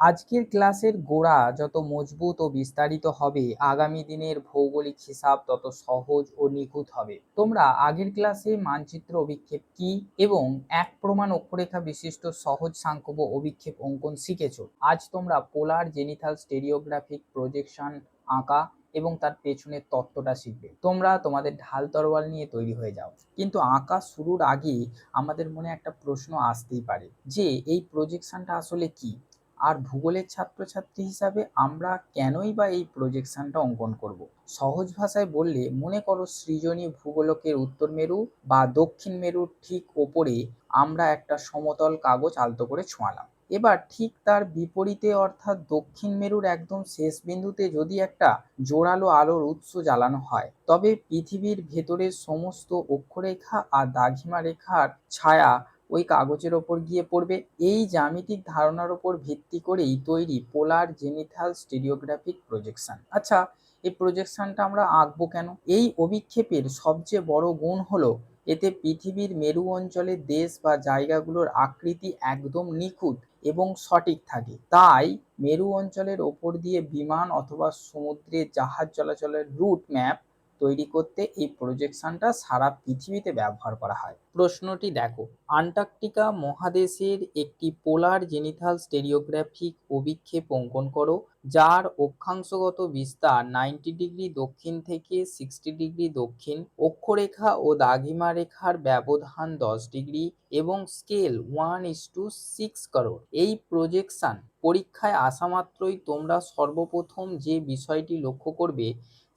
আজকের ক্লাসের গোড়া যত মজবুত ও বিস্তারিত হবে, আগামী দিনের ভৌগোলিক হিসাব তত সহজ ও নিখুঁত হবে। তোমরা আগের ক্লাসে মানচিত্র অভিক্ষেপ কি এবং এক প্রমাণ অক্ষরেখা বিশিষ্ট সহজ সাংখ্যব অভিক্ষেপ অঙ্কন শিখেছো। আজ তোমরা পোলার জেনিথাল স্টেরিওগ্রাফিক প্রজেকশন আঁকা এবং তার পেছনের তত্ত্বটা শিখবে। তোমরা তোমাদের ঢাল তরোয়াল নিয়ে তৈরি হয়ে যাও। কিন্তু আঁকা শুরুর আগে আমাদের মনে একটা প্রশ্ন আসতেই পারে যে এই প্রজেকশনটা আসলে কি, আর ভূগোলের ছাত্রছাত্রী হিসাবে আমরা কেনই বা এই প্রজেকশনটা অঙ্কন করব। সহজ ভাষায় বললে মনে করো সৃজনী ভূগোলকের উত্তর মেরু বা দক্ষিণ মেরুর ঠিক ওপরে আমরা একটা সমতল কাগজ আলতো করে ছোঁয়ালাম। এবার ঠিক তার বিপরীতে অর্থাৎ দক্ষিণ মেরুর একদম শেষ বিন্দুতে যদি একটা জোরালো আলোর উৎস জ্বালানো হয়, তবে পৃথিবীর ভেতরের সমস্ত অক্ষরেখা আর দ্রাঘিমা রেখার ছায়া ওই কাগজের ওপর গিয়ে পড়বে। এই জ্যামিতিক ধারণার উপর ভিত্তি করেই তৈরি পোলার জেনিথাল স্টেরিওগ্রাফিক প্রজেকশন। আচ্ছা, এই প্রজেকশনটা আমরা আঁকবো কেন? এই অভিক্ষেপের সবচেয়ে বড় গুণ হলো এতে পৃথিবীর মেরু অঞ্চলের দেশ বা জায়গাগুলোর আকৃতি একদম নিখুঁত এবং সঠিক থাকে। তাই মেরু অঞ্চলের ওপর দিয়ে বিমান অথবা সমুদ্রে জাহাজ চলাচলের রুট ম্যাপ তৈরি করতে এই প্রজেকশনটা সারা পৃথিবীতে ব্যবহার করা হয়। প্রশ্নটি দেখো, আন্টার্কটিকা মহাদেশের একটি পোলার জেনিথাল স্টেরিওগ্রাফিক অভিক্ষেপ অঙ্কন করো যার অক্ষাংশগত বিস্তার 90 ডিগ্রি দক্ষিণ থেকে 60 ডিগ্রি দক্ষিণ, অক্ষরেখা ও দ্রাঘিমা রেখার ব্যবধান 10 ডিগ্রি এবং স্কেল 1:6 করো। এই প্রজেকশন পরীক্ষায় আসা মাত্রই তোমরা সর্বপ্রথম যে বিষয়টি লক্ষ্য করবে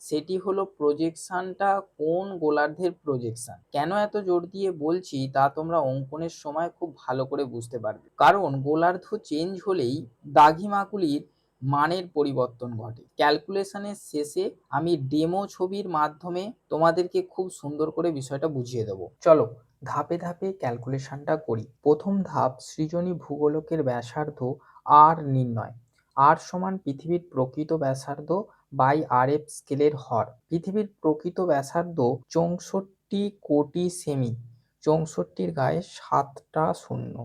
সেটি হলো প্রজেকশনটা কোন গোলার্ধের প্রজেকশন। কেন এত জোর দিয়ে বলছি তা তোমরা অঙ্কনের সময় খুব ভালো করে বুঝতে পারবে, কারণ গোলার্ধ চেঞ্জ হলেই দ্রাঘিমাগুলির মানের পরিবর্তন ঘটে। ক্যালকুলেশনের শেষে আমি ডেমো ছবির মাধ্যমে তোমাদেরকে খুব সুন্দর করে বিষয়টা বুঝিয়ে দেবো। চলো ধাপে ধাপে ক্যালকুলেশনটা করি। প্রথম ধাপ, সৃজনী ভূগোলকের ব্যাসার্ধ আর নির্ণয়। আর সমান পৃথিবীর প্রকৃত ব্যাসার্ধ বাই RF স্কেলের হর। পৃথিবীর প্রকৃত ব্যাসার্ধ 64 কোটি সেমি। 64-র গায়ে 7টা শূন্য।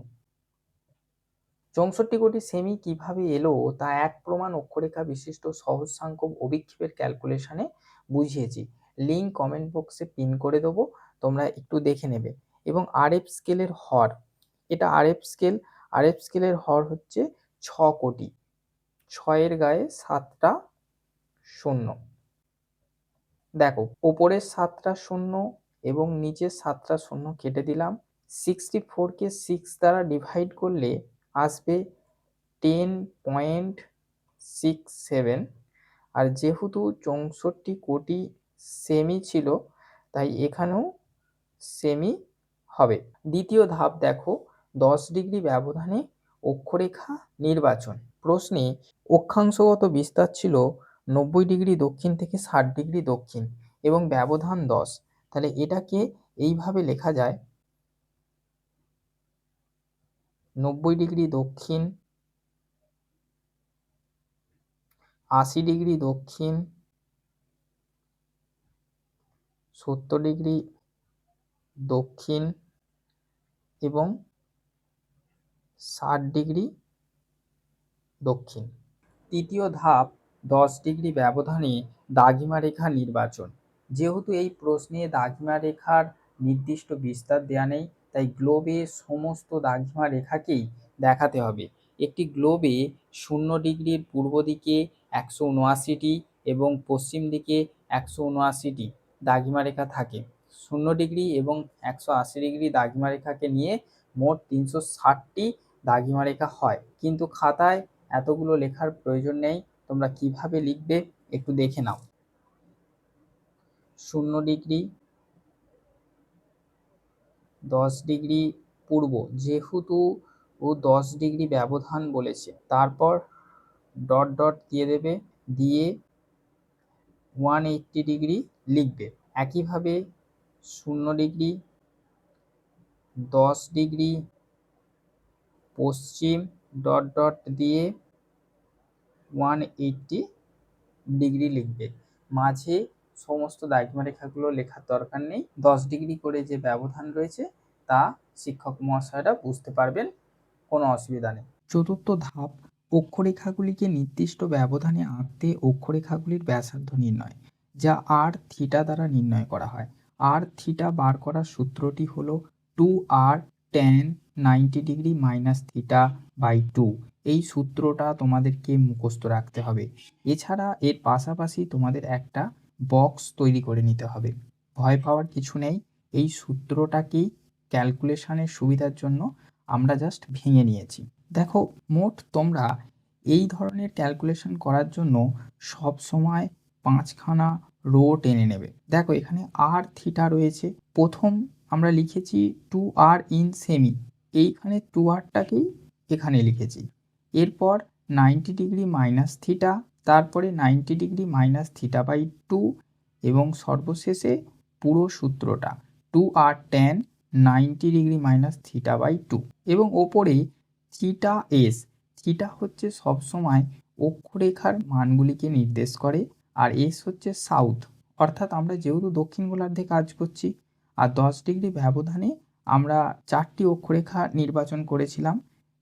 64 কোটি সেমি কিভাবে এলো তা এক প্রমাণ অক্ষরেখা বিশিষ্ট সহজ সাংখ্যক অভিক্ষেপের ক্যালকুলেশনে বুঝিয়েছি। লিঙ্ক কমেন্ট বক্সে পিন করে দেবো, তোমরা একটু দেখে নেবে। এবং RF স্কেলের হর, এটা RF স্কেল। RF স্কেলের হর হচ্ছে 6 কোটি। 6-এর গায়ে 7টা শূন্য। দেখো ওপরের 7টা শূন্য এবং নিচের 7টা শূন্য কেটে দিলাম। 64কে 6 দ্বারা ডিভাইড করলে আসবে 10.67। আর যেহেতু 64 কোটি সেমি ছিল তাই এখানেও সেমি হবে। দ্বিতীয় ধাপ দেখো, 10 ডিগ্রি ব্যবধানে অক্ষরেখা নির্বাচন। প্রশ্নে অক্ষাংশগত বিস্তার ছিল 90 ডিগ্রি দক্ষিণ থেকে 60 ডিগ্রি দক্ষিণ এবং ব্যবধান 10। তাহলে এটাকে এইভাবে লেখা যায়, 90 ডিগ্রি দক্ষিণ, 80 ডিগ্রি দক্ষিণ, 70 ডিগ্রি দক্ষিণ এবং 60 ডিগ্রি দক্ষিণ। তৃতীয় ধাপ, 10 ডিগ্রি ব্যবধানে দ্রাঘিমা রেখা নির্বাচন। যেহেতু এই প্রশ্নে দ্রাঘিমা রেখার নির্দিষ্ট বিস্তার দেওয়া নেই, তাই গ্লোবে সমস্ত দ্রাঘিমা রেখাকেই দেখাতে হবে। একটি গ্লোবে 0 ডিগ্রির পূর্ব দিকে 179টি এবং পশ্চিম দিকে 179টি দ্রাঘিমা রেখা থাকে। 0 ডিগ্রি এবং 180 ডিগ্রি দ্রাঘিমা রেখাকে নিয়ে মোট 360টি দ্রাঘিমা রেখা হয়। কিন্তু খাতায় এতগুলো লেখার প্রয়োজন নেই, তোমরা কিভাবে লিখবে একটু দেখে নাও। 0 ডিগ্রি, 10 ডিগ্রি পূর্ব, যেহেতু ও 10 ডিগ্রি ব্যবধান বলেছে, তারপর ডট ডট দিয়ে দেবে, দিয়ে 180 ডিগ্রি লিখবে। একইভাবে 0 ডিগ্রি, 10 ডিগ্রি পশ্চিম, ডট ডট দিয়ে 180 ডিগ্রি লিখবে। মাঝে সমস্ত দ্রাঘিমা রেখাগুলো লেখার দরকার নেই। 10 ডিগ্রি করে যে ব্যবধান রয়েছে তা শিক্ষক মহাশয়রা বুঝতে পারবেন, কোনো অসুবিধা নেই। চতুর্থ ধাপ, অক্ষরেখাগুলিকে নির্দিষ্ট ব্যবধানে আঁকতে অক্ষরেখাগুলির ব্যাসার্ধ নির্ণয়, যা আর থিটা দ্বারা নির্ণয় করা হয়। আর থিটা বার করার সূত্রটি হলো 2r tan 90 minus theta by 2। এই সূত্রটা তোমাদেরকে মুখস্থ রাখতে হবে। এছাড়া এর পাশাপাশি তোমাদের একটা বক্স তৈরি করে নিতে হবে। ভয় পাওয়ার কিছু নেই, এই সূত্রটাকেই ক্যালকুলেশনের সুবিধার জন্য আমরা জাস্ট ভেঙে নিয়েছি। দেখো, মোট তোমরা এই ধরনের ক্যালকুলেশন করার জন্য সব সময় 5খানা রো টেনে নেবে। দেখো, এখানে আর থিটা রয়েছে, প্রথম আমরা লিখেছি 2r ইন সেমি, এইখানে 2rটাকেই এখানে লিখেছি। এরপর 90 মাইনাস থিটা, তারপরে 90 মাইনাস থিটা বাই 2, এবং সর্বশেষে পুরো সূত্রটা 2r tan 90 minus theta by 2, এবং ওপরে থিটা এস। থিটা হচ্ছে সবসময় অক্ষরেখার মানগুলিকে নির্দেশ করে, আর এস হচ্ছে সাউথ, অর্থাৎ আমরা যেহেতু দক্ষিণ গোলার্ধে কাজ করছি, আর 10 ডিগ্রি ব্যবধানে আমরা 4টি অক্ষরেখা নির্বাচন করেছিলাম,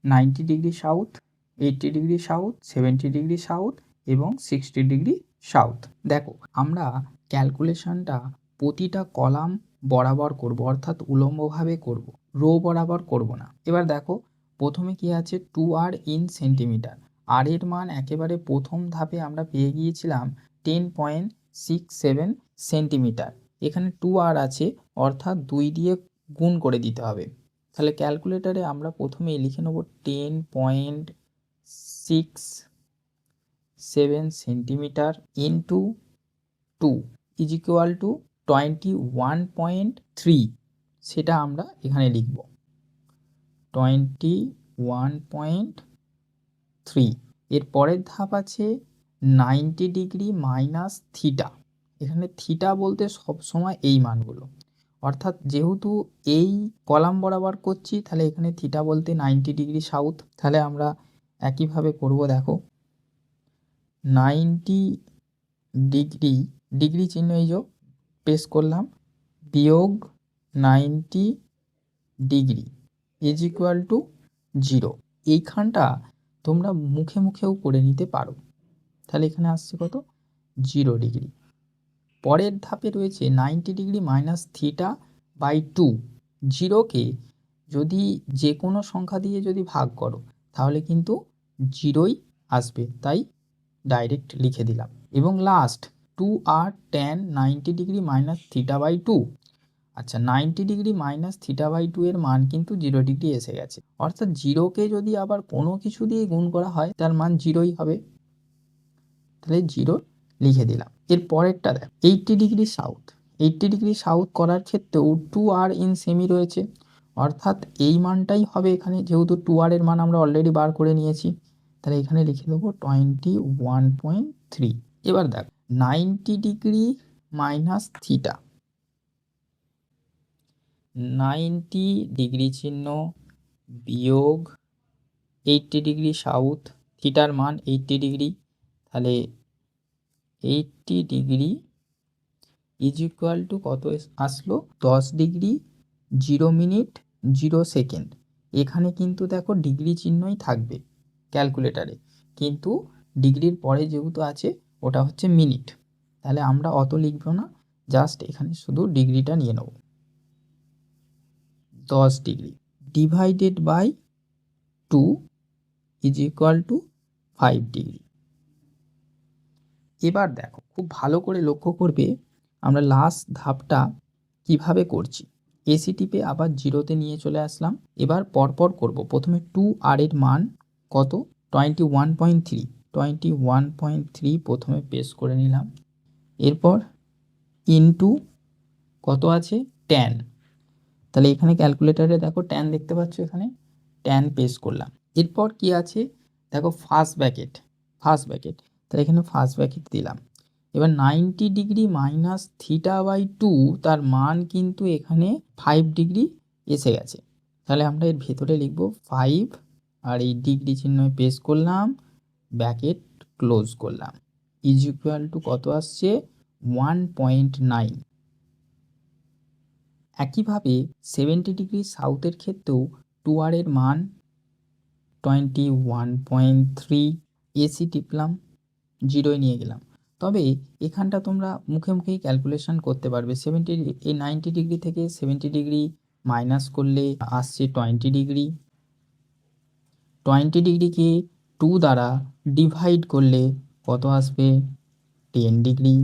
90 degree south, 80 degree south, 70 degree south এবং 60 ডিগ্রি সাউথ। দেখো, আমরা ক্যালকুলেশনটা প্রতিটা কলাম বরাবর করব, অর্থাৎ উলম্বভাবে করব, রো বরাবর করব না। এবার দেখো, প্রথমে কি আছে 2r ইন সেন্টিমিটার। আর এর মান একেবারে প্রথম ধাপে আমরা পেয়ে গিয়েছিলাম 10.67 সেন্টিমিটার। এখানে 2r আছে, অর্থাৎ 2 দিয়ে গুণ করে দিতে হবে। তাহলে ক্যালকুলেটারে আমরা প্রথমেই লিখে নেব 10.67 centimetre into 2 is equal two 21.3। সেটা আমরা এখানে লিখব 21.3। এর পরের ধাপ আছে 90 ডিগ্রি মাইনাস থিটা। এখানে থিটা বলতে সবসময় এই মানগুলো, অর্থাৎ যেহেতু এই কলাম বরাবর করছি, তাহলে এখানে থিটা বলতে 90 ডিগ্রি সাউথ। তাহলে আমরা একইভাবে করব। দেখো, 90 ডিগ্রি, ডিগ্রি চিহ্ন এই যে পেশ করলাম, বিয়োগ 90 ডিগ্রি ইজ ইকুয়াল টু 0। এইখানটা তোমরা মুখে মুখেও করে নিতে পারো। তাহলে এখানে আসছে কত? 0 ডিগ্রি। পরের ধাপে রয়েছে 90 ডিগ্রি মাইনাস থিটা বাই 2। 0কে যদি যে কোনো সংখ্যা দিয়ে যদি ভাগ করো, তাহলে কিন্তু 0ই আসবে, তাই ডাইরেক্ট লিখে দিলাম। এবং last 2r tan 90 degree minus theta by 2। আচ্ছা, 90 ডিগ্রি মাইনাস থিটা বাই 2 এর মান কিন্তু 0 ডিগ্রি এসে গেছে, অর্থাৎ 0কে যদি আবার কোনো কিছু দিয়ে গুণ করা হয়, তার মান 0ই হবে। তাহলে 0 লিখে দিলাম। এর পরেরটা দেখ, 80 ডিগ্রি সাউথ। 80 ডিগ্রি সাউথ করার ক্ষেত্রেও 2r ইন সেমি রয়েছে, অর্থাৎ এই মানটাই হবে এখানে, যেহেতু 2r এর মান আমরা অলরেডি বার করে নিয়েছি। তাহলে এখানে লিখে দেবো 21.3। এবার দেখ, 90 ডিগ্রি মাইনাস থিটা, 90 ডিগ্রি চিহ্ন বিয়োগ 80 ডিগ্রি সাউথ, থিটার মান 80 ডিগ্রি। তাহলে 80 ডিগ্রি ইজ ইকুয়াল টু কত আসলো? 10 ডিগ্রি 0 মিনিট 0 সেকেন্ড। এখানে কিন্তু দেখো ডিগ্রি চিহ্নই থাকবে ক্যালকুলেটারে, কিন্তু ডিগ্রির পরে যেহেতু আছে ওটা হচ্ছে মিনিট, তাহলে আমরা অত লিখব না, জাস্ট এখানে শুধু ডিগ্রিটা নিয়ে নেব। 10 degree divided by 2 is equal to 5 degree. এবার দেখো, খুব ভালো করে লক্ষ্য করবে আমরা লাস্ট ধাপটা কিভাবে করছি। এসি টিপে আবার 0তে নিয়ে চলে আসলাম। এবার পরপর করব। প্রথমে 2r এর মান কত? 21.3। 21.3 প্রথমে পেশ করে নিলাম। এরপর ইনটু কত আছে? 10। তাহলে এখানে ক্যালকুলেটারে দেখো 10 দেখতে পাচ্ছ, এখানে 10 পেশ করলাম। এরপর কি আছে দেখো, ফার্স্ট ব্র্যাকেট। তাহলে এখানে ফার্স্ট ব্র্যাকেট দিলাম। এবার 90 ডিগ্রি মাইনাস থিটা বাই 2, তার মান কিন্তু এখানে 5 ডিগ্রি এসে গেছে। তাহলে আমরা এর ভেতরে লিখব 5, আর এই ডিগ্রি চিহ্ন পেশ করলাম, ব্র্যাকেট ক্লোজ করলাম, ইজ ইকুয়াল টু কত আসছে? 1.9। একইভাবে 70 ডিগ্রি সাউথের ক্ষেত্রেও 2r এর মান 21.3, এসি টিপলাম, 0-য় নিয়ে গেলাম। তবে এখানটা তোমরা মুখে মুখেই ক্যালকুলেশন করতে পারবে। 70 এই 90 ডিগ্রি থেকে 70 ডিগ্রি মাইনাস করলে আসছে 20 ডিগ্রি। 20 ডিগ্রিকে 2 দ্বারা ডিভাইড করলে কত আসবে? 10 ডিগ্রি।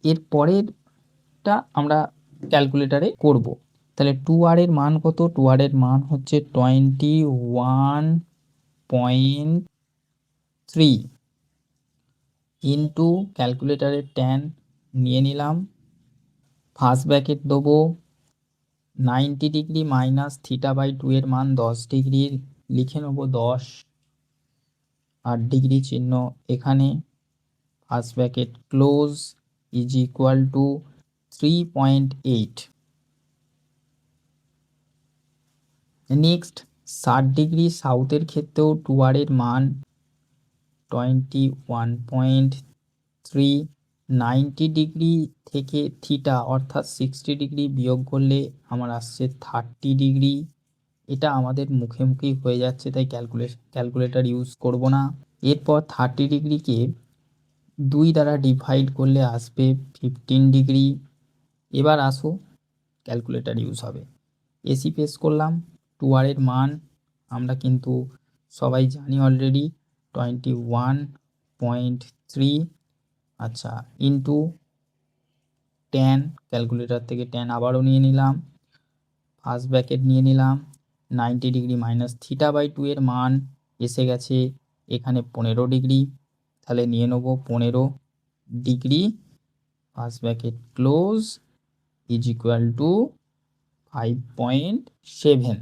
এর পরেরটা আমরা ক্যালকুলেটারে করব। তাহলে 2r এর মান কত? 2r এর মান হচ্ছে 21.3 ইন্টু ক্যালকুলেটারের tan নিয়ে নিলাম, ফার্স্ট ব্র্যাকেট দেবো, 90 ডিগ্রি মাইনাস θ/2 এর মান 10 ডিগ্রি, লিখে নেব 10, 8 ডিগ্রি চিহ্ন এখানে, first bracket close, is equal two 3.8। Next 60 degree সাউথের ক্ষেত্রেও 2r এর মান 21.3, 90 ডিগ্রি থেকে থিটা অর্থাৎ 60 ডিগ্রি বিয়োগ করলে আমার আসছে 30 ডিগ্রি। এটা আমাদের মুখে মুখেই হয়ে যাচ্ছে, তাই ক্যালকুলেটর ইউজ করব না। এরপর 30 ডিগ্রিকে 2 দ্বারা ডিভাইড করলে আসবে 15 ডিগ্রি। এবার আসো ক্যালকুলেটর ইউজ হবে। এসি পেশ করলাম, 2r এর মান আমরা কিন্তু সবাই জানি অলরেডি 21.3, আচ্ছা, ইন্টু tan, ক্যালকুলেটর থেকে tan আবারও নিয়ে নিলাম, ফার্স্ট ব্র্যাকেট নিয়ে নিলাম, 90 ডিগ্রি মাইনাস θ/2 এর মান এসে গেছে এখানে 15 ডিগ্রি, তাহলে নিয়ে নেব 15 degree, first bracket close, is equal two 5.7।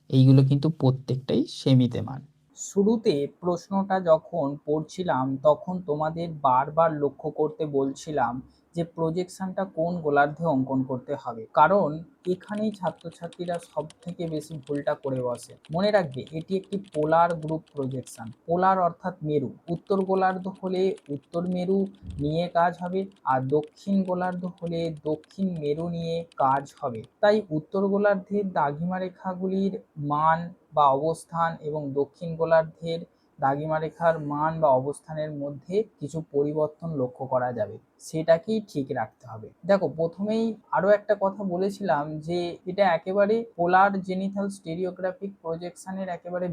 এইগুলো কিন্তু প্রত্যেকটাই সেমিতে মান। শুরুতে প্রশ্নটা যখন পড়ছিলাম তখন তোমাদের বারবার লক্ষ্য করতে বলছিলাম যে প্রজেকশনটা কোন গোলার্ধে অঙ্কন করতে হবে, কারণ এখানেই ছাত্রছাত্রীরা সব থেকে বেশি ভুলটা করে বসে। মনে রাখবে এটি একটি পোলার গ্রুপ প্রজেকশন। পোলার অর্থাৎ মেরু, উত্তর গোলার্ধ হলে উত্তর মেরু নিয়ে কাজ হবে, আর দক্ষিণ গোলার্ধ হলে দক্ষিণ মেরু নিয়ে কাজ হবে। তাই উত্তর গোলার্ধের দ্রাঘিমা রেখাগুলির মান বা অবস্থান এবং দক্ষিণ গোলার্ধের দ্রাঘিমা রেখার মান বা অবস্থানের মধ্যে কিছু পরিবর্তন লক্ষ্য করা যাবে, সেটাকেই ঠিক রাখতে হবে। দেখো প্রথমেই আরো একটা কথা বলেছিলাম যে এটা একেবারে পোলার জেনিথাল স্টেরিওগ্রাফিক প্রজেকশনের একেবারে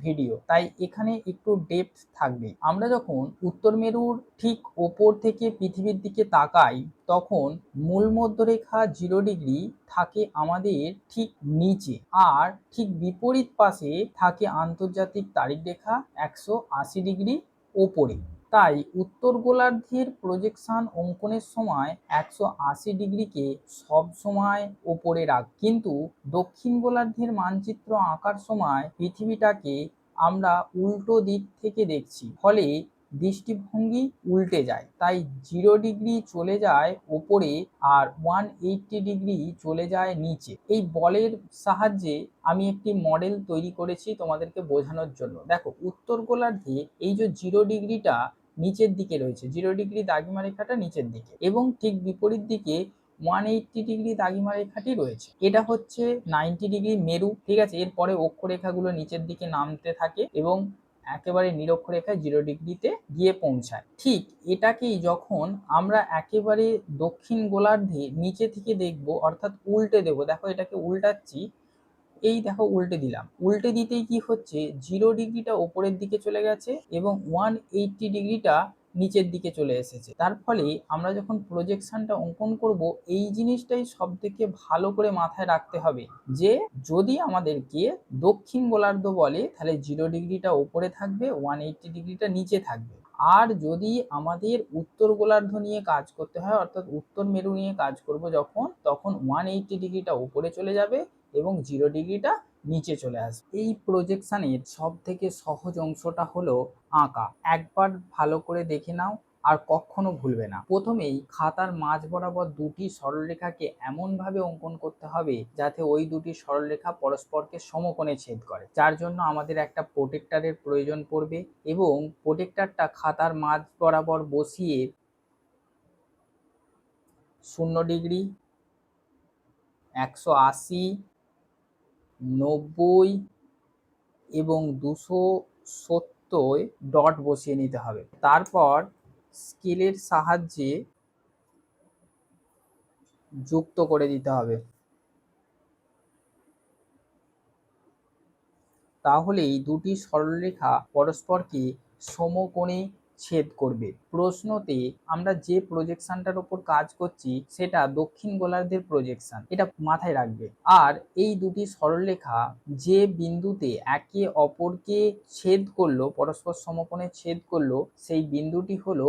ভিডিও, তাই এখানে একটু ডেপথ থাকবে। আমরা যখন উত্তর মেরুর ঠিক ওপর থেকে পৃথিবীর দিকে তাকাই তখন মূল মধ্যরেখা 0 ডিগ্রি থাকে আমাদের ঠিক নিচে, আর ঠিক বিপরীত পাশে থাকে আন্তর্জাতিক তারিখ রেখা 180 ডিগ্রি ওপরে। তাই উত্তর গোলার্ধের প্রজেকশন অঙ্কনের সময় 180 ডিগ্রিকে সব সময় ওপরে রাখ, কিন্তু দক্ষিণ গোলার্ধের মানচিত্র আঁকার সময় পৃথিবীটাকে আমরা উল্টো দিক থেকে দেখছি, ফলে দৃষ্টিভঙ্গি উল্টে যায়। তাই 0 ডিগ্রি চলে যায় ওপরে আর 180 ডিগ্রি চলে যায় নিচে। এই বলের সাহায্যে আমি একটি মডেল তৈরি করেছি তোমাদেরকে বোঝানোর জন্য। দেখো উত্তর গোলার্ধে এই যে 0 ডিগ্রিটা নিচের দিকে রয়েছে, 0 ডিগ্রি দ্রাঘিমা রেখাটা নিচের দিকে, এবং ঠিক বিপরীত দিকে 180 ডিগ্রি দ্রাঘিমা রেখাটি রয়েছে। এটা হচ্ছে 90 ডিগ্রি মেরু, ঠিক আছে। এরপরে অক্ষরেখাগুলো নিচের দিকে নামতে থাকে এবং একেবারে নিরক্ষরেখায় 0 ডিগ্রিতে গিয়ে পৌঁছায়। ঠিক এটাকেই যখন আমরা একেবারে দক্ষিণ গোলার্ধে নিচে থেকে দেখব, অর্থাৎ উল্টে দেব, দেখো এটাকে উল্টাচ্ছি, এই দেখো উল্টে দিলাম, উল্টে দিতেই কি হচ্ছে 0 ডিগ্রিটা ওপরের দিকে চলে গেছে এবং 180 ডিগ্রিটা নিচের দিকে চলে এসেছে। তার ফলে আমরা যখন প্রজেকশনটা অঙ্কন করব এই জিনিসটাই সব থেকে ভালো করে মাথায় রাখতে হবে যে যদি আমাদেরকে দক্ষিণ গোলার্ধ বলে তাহলে 0 ডিগ্রিটা ওপরে থাকবে, 180 ডিগ্রিটা নিচে থাকবে। আর যদি আমাদের উত্তর গোলার্ধ নিয়ে কাজ করতে হয় অর্থাৎ উত্তর মেরু নিয়ে কাজ করব যখন, তখন 180 ডিগ্রিটা উপরে চলে যাবে এবং 0 ডিগ্রিটা নিচে চলে আসবে। এই প্রজেকশনের সব থেকে সহজ অংশটা হলো আঁকা। একবার ভালো করে দেখে নাও আর কখনো ভুলবে না। প্রথমেই খাতার মাঝ বরাবর দুটি সরলরেখাকে এমনভাবে অঙ্কন করতে হবে যাতে ওই দুটি সরলরেখা পরস্পরকে সমকোণে ছেদ করে, যার জন্য আমাদের একটা প্রোটেক্টরের প্রয়োজন পড়বে এবং প্রোটেক্টরটা খাতার মাঝ বরাবর বসিয়ে 0 ডিগ্রি, 180, 90 এবং 270 ডট বসিয়ে নিতে হবে। তারপর স্কেলের সাহায্যে যুক্ত করে দিতে হবে। তাহলেই দুটি সরলরেখা পরস্পরকে সমকোণে ছেদ করবে। প্রশ্নতে আমরা যে প্রজেকশনটার উপর কাজ করছি সেটা দক্ষিণ গোলার্ধের প্রজেকশন, এটা মাথায় রাখবে। আর এই দুটি সরলরেখা যে বিন্দুতে একে অপরকে ছেদ করলো, পরস্পর সমকোণে ছেদ করলো, সেই বিন্দুটি হলো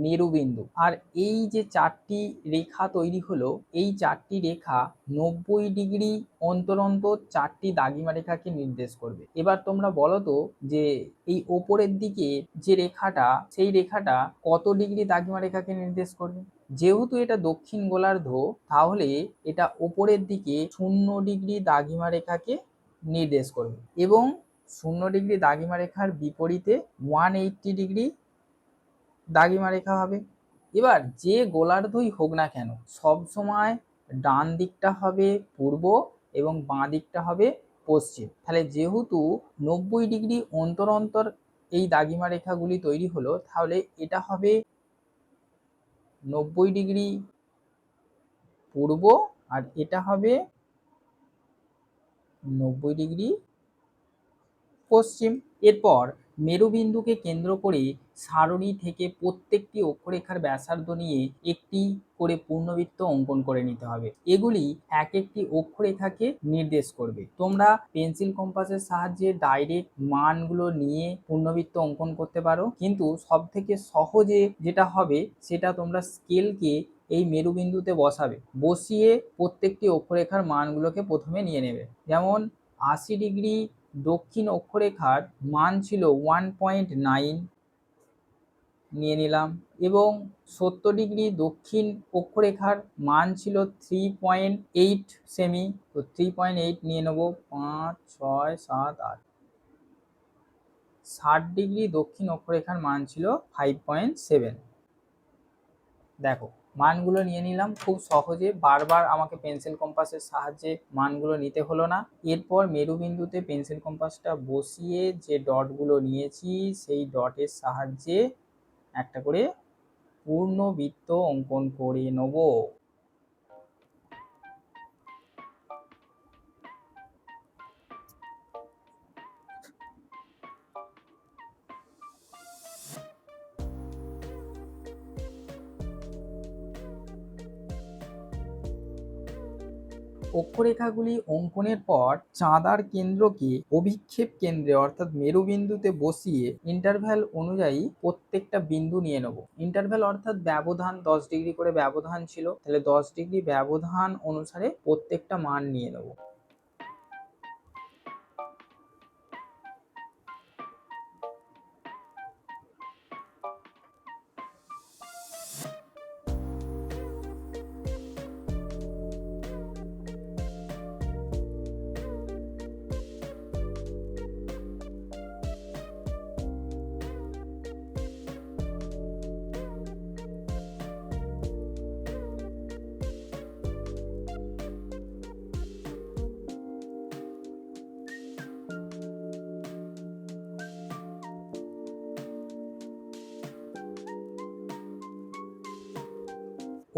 মেরুবিন্দু। আর এই যে চারটি রেখা তৈরি হলো, এই চারটি রেখা 90 ডিগ্রি অন্তর অন্তর চারটি দাগিমা রেখাকে নির্দেশ করবে। এবার তোমরা বলো তো যে এই ওপরের দিকে যে রেখাটা, সেই রেখাটা কত ডিগ্রি দাগিমা রেখাকে নির্দেশ করবে? যেহেতু এটা দক্ষিণ গোলার্ধ, তাহলে এটা ওপরের দিকে 0 ডিগ্রি দাগিমা রেখাকে নির্দেশ করবে এবং 0 ডিগ্রি দাগিমা রেখার বিপরীতে 180 ডিগ্রি দাগিমা রেখা হবে। এবার যে গোলার্ধই হোক না কেন, সব সময় ডান দিকটা হবে পূর্ব এবং বাঁ দিকটা হবে পশ্চিম। তাহলে যেহেতু 90 ডিগ্রি অন্তর অন্তর এই দাগিমা রেখাগুলি তৈরি হলো, তাহলে এটা হবে 90 ডিগ্রি পূর্ব আর এটা হবে 90 ডিগ্রি পশ্চিম। এরপর মেরুবিন্দুকে কেন্দ্র করে সারণী থেকে প্রত্যেকটি অক্ষরেখার ব্যাসার্ধ নিয়ে একটি করে পূর্ণবৃত্ত অঙ্কন করে নিতে হবে। এগুলি এক একটি অক্ষরেখাকে নির্দেশ করবে। তোমরা পেন্সিল কম্পাসের সাহায্যে ডাইরেক্ট মানগুলো নিয়ে পূর্ণবৃত্ত অঙ্কন করতে পারো, কিন্তু সব থেকে সহজে যেটা হবে সেটা তোমরা স্কেলকে এই মেরুবিন্দুতে বসাবে, বসিয়ে প্রত্যেকটি অক্ষরেখার মানগুলোকে প্রথমে নিয়ে নেবে। যেমন 80 ডিগ্রি দক্ষিণ অক্ষরেখার মান ছিল 1.9 নিয়ে নিলাম এবং 70 ডিগ্রি দক্ষিণ অক্ষরেখার মান ছিল 3.8 সেমি, তো 3.8 নিয়ে নেব। 5, 6, 7, 8। 60 ডিগ্রি দক্ষিণ অক্ষরেখার মান ছিল 5.7। দেখো মানগুলো নিয়ে নিলাম খুব সহজে, বারবার আমাকে পেন্সিল কম্পাসের সাহায্যে মানগুলো নিতে হলো না। এরপর মেরুবিন্দুতে পেন্সিল কম্পাসটা বসিয়ে যে ডটগুলো নিয়েছি সেই ডটের সাহায্যে একটা করে পূর্ণবৃত্ত অঙ্কন করে নেব। অক্ষরেখাগুলি অঙ্কনের পর চাঁদার কেন্দ্রকে অভিক্ষেপ কেন্দ্রে অর্থাৎ মেরুবিন্দুতে বসিয়ে ইন্টারভ্যাল অনুযায়ী প্রত্যেকটা বিন্দু নিয়ে নেব। ইন্টারভ্যাল অর্থাৎ ব্যবধান 10 ডিগ্রি করে ব্যবধান ছিল, তাহলে 10 ডিগ্রি ব্যবধান অনুসারে প্রত্যেকটা মান নিয়ে নেব।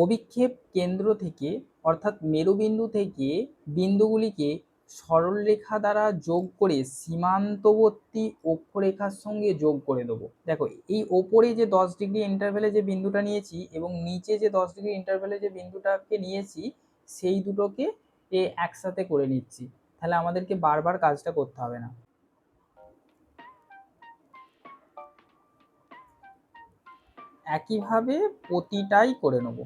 অভিক্ষেপ কেন্দ্র থেকে অর্থাৎ মেরুবিন্দু থেকে বিন্দুগুলিকে সরলরেখা দ্বারা যোগ করে সীমান্তবর্তী অক্ষরেখার সঙ্গে যোগ করে দেবো। দেখো এই ওপরে যে 10 ডিগ্রি ইন্টারভ্যালে যে বিন্দুটা নিয়েছি এবং নিচে যে 10 ডিগ্রি ইন্টারভ্যালে যে বিন্দুটাকে নিয়েছি, সেই দুটোকে একসাথে করে নিচ্ছি। তাহলে আমাদেরকে বারবার কাজটা করতে হবে না। একইভাবে প্রতিটাই করে নেব।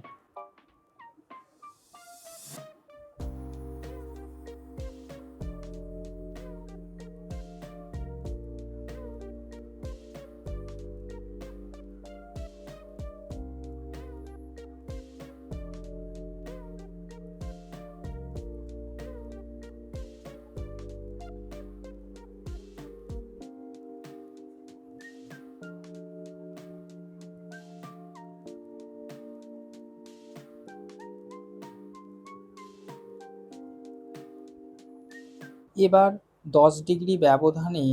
এবার 10 ডিগ্রি ব্যবধানে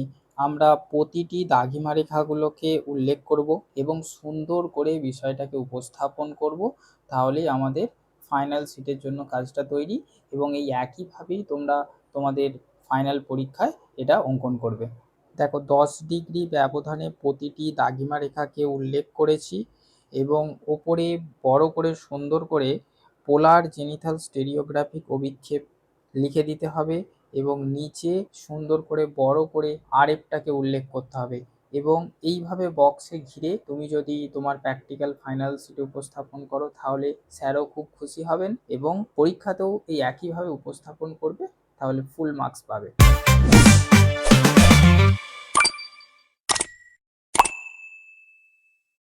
আমরা প্রতিটি দাগিমা রেখাগুলোকে উল্লেখ করব এবং সুন্দর করে বিষয়টাকে উপস্থাপন করব। তাহলেই আমাদের ফাইনাল শিটের জন্য কাজটা তৈরি, এবং এই একইভাবেই তোমরা তোমাদের ফাইনাল পরীক্ষায় এটা অঙ্কন করবে। দেখো, 10 ডিগ্রি ব্যবধানে প্রতিটি দাগিমা রেখাকে উল্লেখ করেছি এবং ওপরে বড় করে সুন্দর করে পোলার জেনিথাল স্টেরিওগ্রাফিক অভিক্ষেপ লিখে দিতে হবে এবং নিচে সুন্দর করে বড় করে আরএফটাকে উল্লেখ করতে হবে। এবং এইভাবে বক্সে ঘিরে তুমি যদি তোমার প্র্যাকটিক্যাল ফাইনাল শিটে উপস্থাপন করো তাহলে স্যারও খুব খুশি হবেন এবং পরীক্ষাতেও এই একইভাবে উপস্থাপন করবে, তাহলে ফুল মার্কস পাবে।